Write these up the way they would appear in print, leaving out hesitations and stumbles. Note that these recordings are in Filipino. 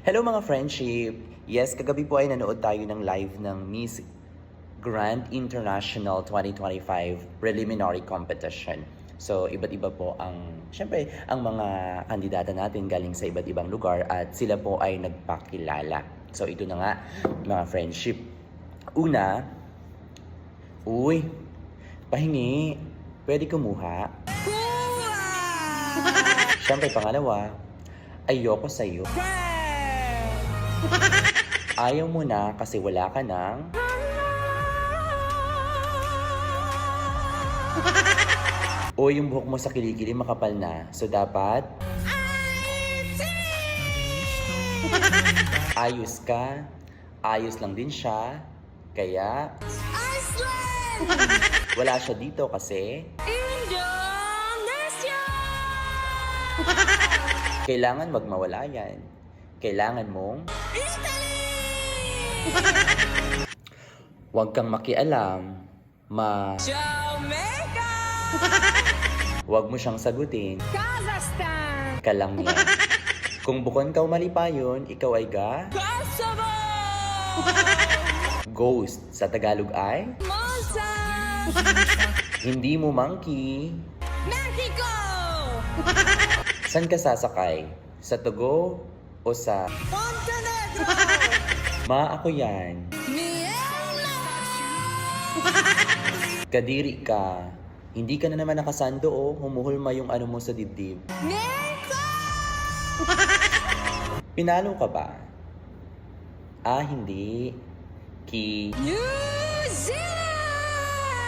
Hello mga friendship! Yes, kagabi po ay nanood tayo ng live ng Miss Grand International 2025 Preliminary Competition. So, iba't iba po syempre, ang mga kandidata natin galing sa iba't ibang lugar at sila po ay nagpakilala. So, ito na nga, mga friendship. Una, uy, pahingi, pwede kumuha. Syempre, pangalawa, ayoko sa'yo. Ayaw mo na kasi wala ka ng... O yung buhok mo sa kilikili makapal na. So dapat... Ayos ka. Ayos lang din siya. Kaya... Wala siya dito kasi... Indonesia! Kailangan wag mawala yan. Kailangan mong... Italy! Huwag kang makialam. Jamaica! Huwag mo siyang sagutin. Kazakhstan! Ka lang yan. Kung bukon ka umalipa yun, ikaw ay Kosovo! Ghost. Sa Tagalog ay... Malta! Hindi mo monkey. Mexico! San ka sasakay? Sa Togo o sa... Montenegro! Ako yan. Myanmar! Kadiri ka. Hindi ka na naman nakasando o humuhulma yung ano mo sa dibdib. Mexico! Pinalo ka ba? Hindi. New Zealand!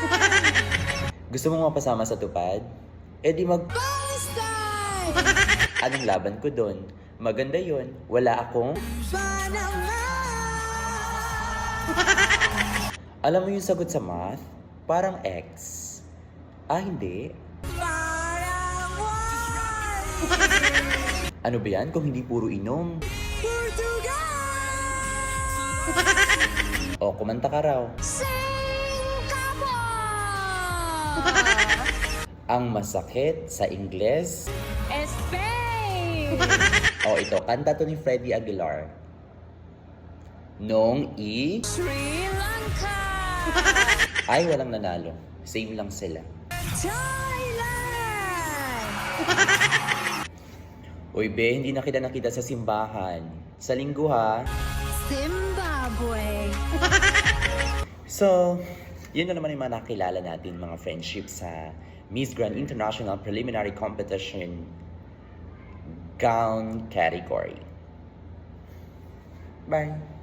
Gusto mong mapasama sa tupad? Eh di Palestine! Anong laban ko doon? Maganda yon. Wala akong... Panama! Alam mo yung sagot sa math? Parang X. Hindi. Paraguay! Ano ba yan kung hindi puro inom? Portugal! O, kumanta ka raw. Singapore! Ang masakit sa Ingles. Spain! O, ito. Kanta to ni Freddie Aguilar. Sri Lanka! Ay, walang nanalo. Same lang sila. Thailand! Uy, be, hindi na kita nakita sa simbahan. Sa linggo, ha? Zimbabwe! So, yun na naman yung mga nakilala natin, mga friendship sa Miss Grand International Preliminary Competition Gown category. Bye!